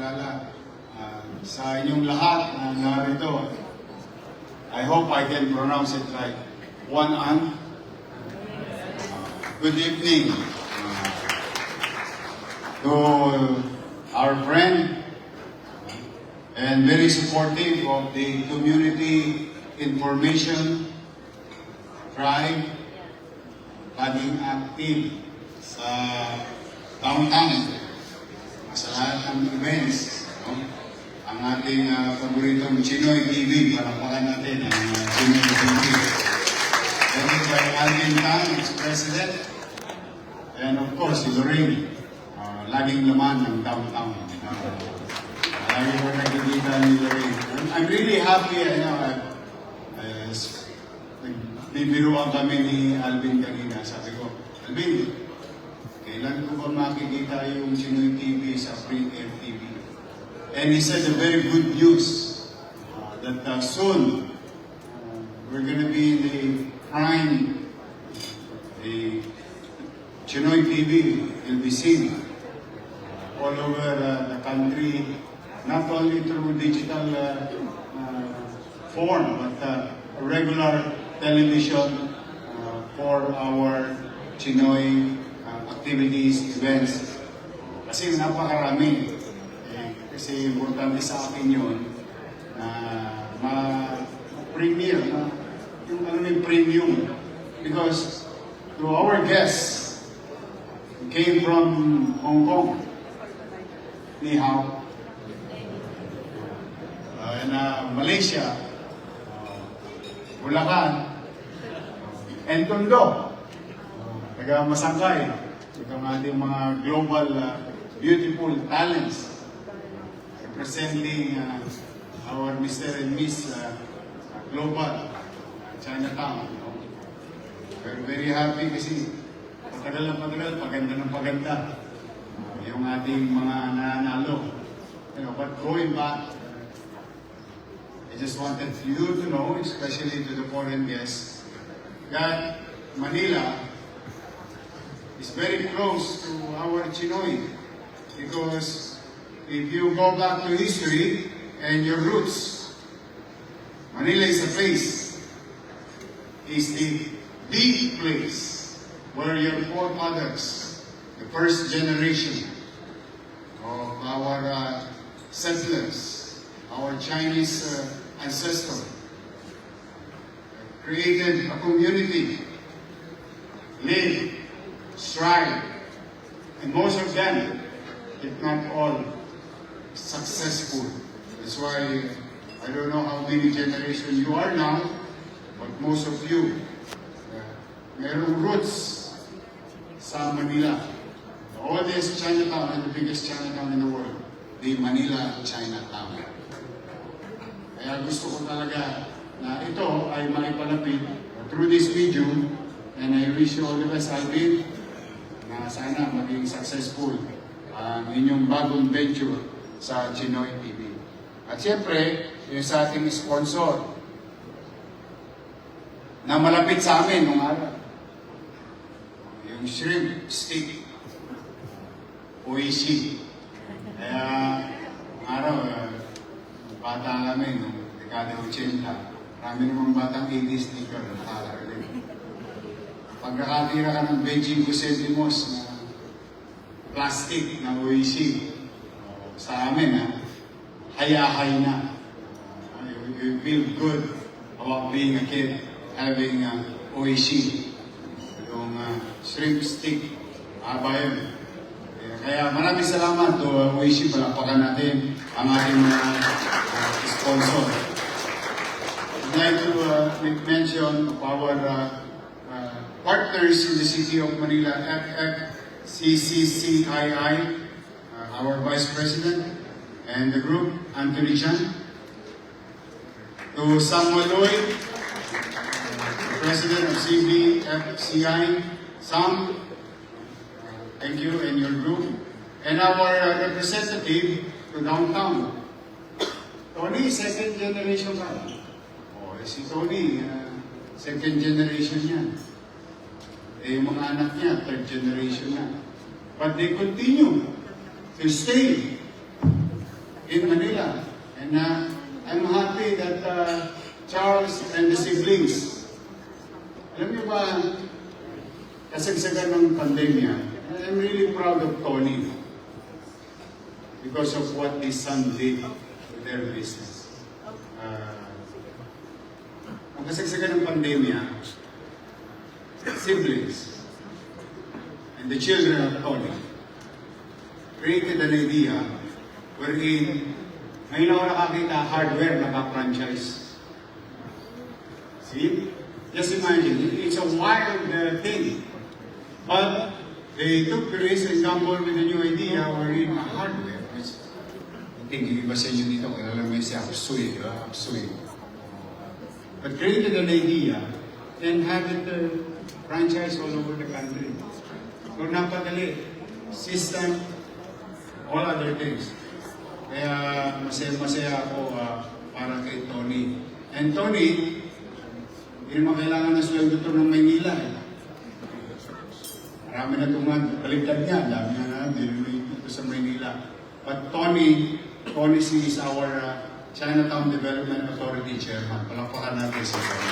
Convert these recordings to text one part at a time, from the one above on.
makilala sa inyong lahat na narito. I hope I can pronounce it right. One An. Good evening to our friend and very supportive of the community information tribe, laging active sa downtown, sa lahat ng events. No? Ang ating paboritong Chinoy TV, palakpakan natin ang Chinoy TV. Headed by Alvin Tan, its president, and of course, si Lorraine, laging laman ng downtown. Lagi ko nakikita ni Lorraine. I'm really happy, bibiruan kami ni Alvin kanina. Sabi ko, Alvin, kailan ko ba makikita yung Chinoy TV sa Free Air TV? And he said a very good news that soon we're going to be in the prime, the Chinoy TV will be seen all over the country, not only through digital form, but regular television for our Chinoy activities, events. Kasi napakarami. Kasi importante sa akin yun na ma-premiere, yung premium. Because to our guests who came from Hong Kong, ni hao, and Malaysia, Bulacan, and Tondo, taga Masangkay, itong ating mga global beautiful talents representing our Mr. and Miss Global Chinatown. We're very happy kasi patagal ng patagal, paganda ng paganda yung ating mga nanalo. But going back, I just wanted you to know, especially to the foreign guests, that Manila is very close to our Chinoy. Because if you go back to history and your roots, Manila is a place, is the place where your forefathers, the first generation of our settlers, our Chinese ancestors, created a community, lived, strive, and most of them, if not all, successful. That's why I don't know how many generations you are now, but most of you merong roots sa Manila. The oldest Chinatown and the biggest Chinatown in the world, the Manila Chinatown. Kaya gusto ko talaga na ito ay maipalapit through this video, and I wish you all the best, Alvin, na sana maging successful ang inyong bagong venture sa Chinoy TV. At siyempre, yung sa ating sponsor na malapit sa amin nung araw, yung shrimp stick, Oishi. Kaya, nung araw, bata kami, nung dekada 80, marami namang batang 80s sneaker, nakakala rin. Pagkakatira ka ng Beijing Gusentimos na plastic na Oishi, sa amin, hayahay na. You feel good about being a kid, having Oishi. Yung shrimp stick, haba yun. Kaya maraming salamat to Oishi, palakpakan natin ang ating sponsor. I'd like to make mention of our partners in the City of Manila, FFCCCII, our Vice President, and the group, Anthony Chan. To Samuel Lloyd, the President of CBFCI, Sam, thank you and your group. And our representative to downtown, Tony, second generation ka. Si Tony, second generation yan. Yung mga anak niya, third generation na. But they continue to stay in Manila. And I'm happy that Charles and the siblings, alam niyo ba, kasagsagan ng pandemya, I'm really proud of Tony because of what his son did to their business. Ang kasagsagan ng pandemya, siblings and the children of Tony created an idea wherein ngayon ako nakakita hardware naka-franchise. See? Just imagine, it's a wild thing. But they took the risk and gamble with a new idea wherein hardware. I think yung iba sa inyo dito, kailangan may siya Apsui, Apsui. But created an idea and had it franchise all over the country. So napadali, system, all other things. Kaya masaya ako para kay Tony. And Tony, hindi naman kailangan na sweldo ito ng Maynila. Marami na itong baliktad niya. Dami na namin ito sa Maynila. But Tony is our Chinatown Development Authority Chairman. Palakpakan natin sa Tony.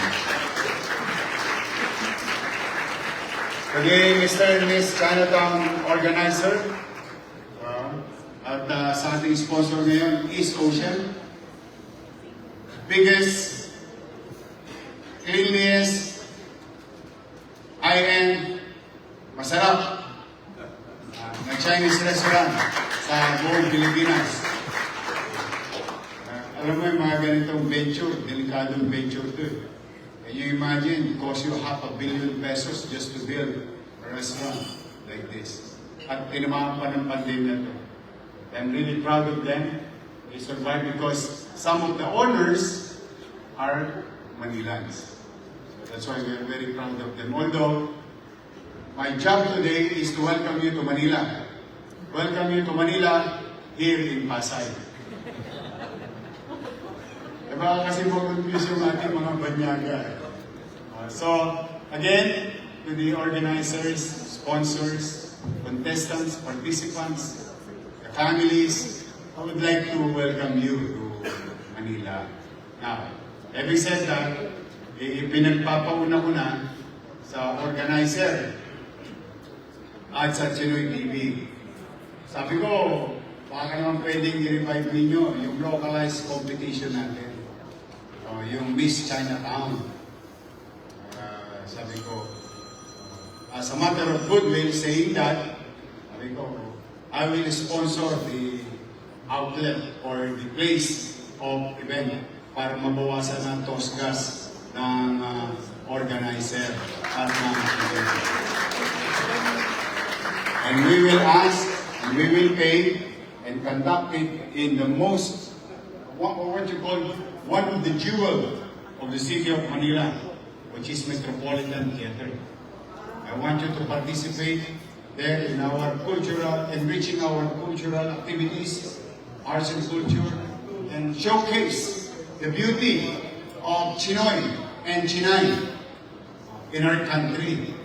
Again, Mr. and Ms. Chinatown Organizer, at sa ating sponsor ngayon, East Ocean. Biggest, cleanliest, high-end, masarap na Chinese restaurant sa buong Pilipinas. Alam mo yung mga ganitong venture, delikadong venture to. Can you imagine, it costs you $500 million pesos just to build a restaurant like this. At tinamaan pa ng pandemya to. I'm really proud of them. They survived because some of the owners are Manilans. So that's why we're very proud of them. Although, my job today is to welcome you to Manila. Welcome you to Manila here in Pasay. Diba kasi mo-confuse yung ating mga banyaga. So, again, to the organizers, sponsors, contestants, participants, families, I would like to welcome you to Manila. Now, having said that, pinagpapauna ko na sa organizer at sa Chinoy TV. Sabi ko, baka naman pwedeng i-revive ninyo yung localized competition natin. Yung Miss Chinatown. Sabi ko, as a matter of goodwill, saying that, sabi ko, I will sponsor the outlet or the place of event para mabawasan ang tosgas ng organizer at ng event. And we will ask, and we will pay, and conduct it in the most, what you call, one of the jewels of the city of Manila, which is Metropolitan Theater. I want you to participate there in our cultural, enriching our cultural activities, arts and culture, and showcase the beauty of Chinoy and Chinay in our country.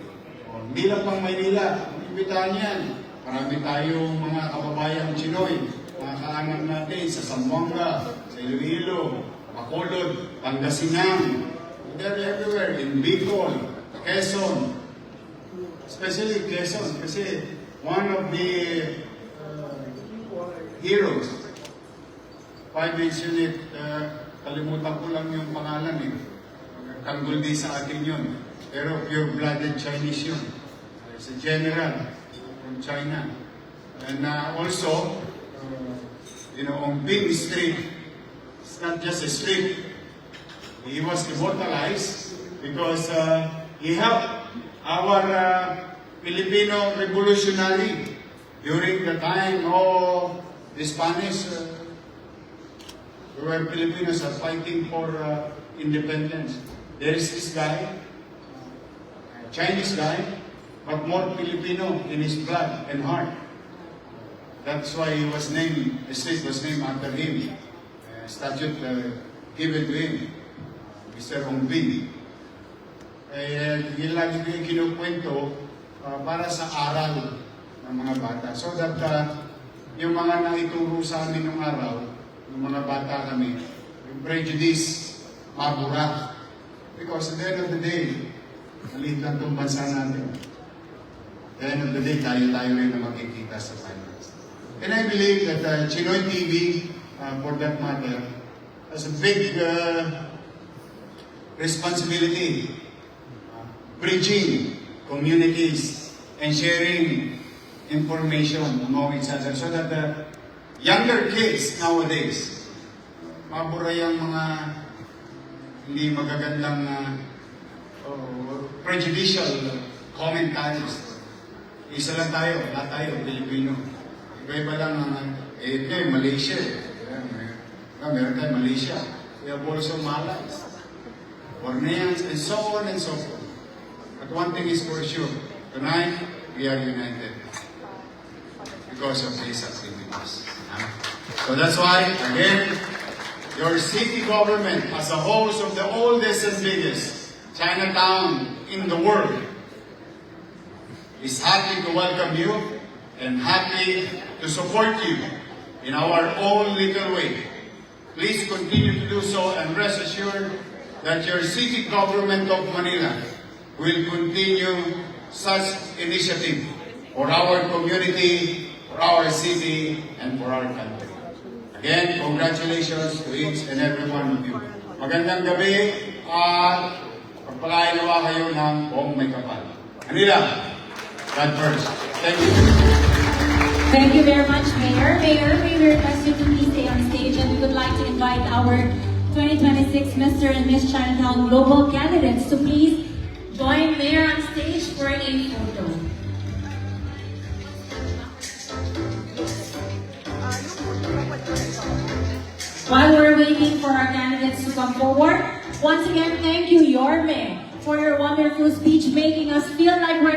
Hindi lang pang Maynila, imbitahan yan. Marami tayong mga kababayang Chinoy, mga kaanak natin sa Zamboanga, sa Iloilo, Bacolod, Pangasinan. They're everywhere, in Bicol, Quezon, especially Quezon, kasi one of the heroes, if I mention it, kalimutan ko lang yung pangalan eh. Tanggol di sa atin yun. Pero pure-blooded Chinese yun. It's a general from China. And also, on Bing Street, it's not just a street. He was immortalized because he helped our Filipino revolutionary during the time of the Spanish. Where Filipinos are fighting for independence. There is this guy, Chinese guy, but more Filipino in his blood and heart. That's why he was named, the street was named after him. Statue given to him, Mr. Hong Bing. Yun lagi ko yung kinukwento para sa aral ng mga bata. So that yung mga naituro sa amin ng araw, ng mga bata kami, yung prejudice, mabura. Because at the end of the day, maliit lang itong bansa natin. At the end of the day, tayo-tayo rin na makikita sa finance. And I believe that Chinoy TV, for that matter, has a big responsibility, bridging communities and sharing information among each other so that the younger kids nowadays, mabura yung mga hindi magagandang prejudicial commentaries. Isa lang tayo, lahat tayo, Pilipino. Iba-iba lang ang, Malaysia. Meron tayo Malaysia. We have also Malays, Borneans, and so on and so forth. But one thing is for sure, tonight, we are united because of these activities. So that's why, again, your city government as a host of the oldest and biggest Chinatown in the world is happy to welcome you and happy to support you in our own little way. Please continue to do so and rest assured that your city government of Manila will continue such initiative for our community, for our city, and for our country. Again, congratulations to each and every one of you. Magandang gabi at pagpalain nawa kayo ng buong may kapal. Manila, God first. Thank you. Thank you very much, Mayor. Mayor, may we request you to please stay on stage, and we would like to invite our 2026 Mr. and Miss Chinatown Global candidates to please join Mayor on stage for a photo. While we're waiting for our candidates to come forward, once again, thank you, Yorme, for your wonderful speech, making us feel like we're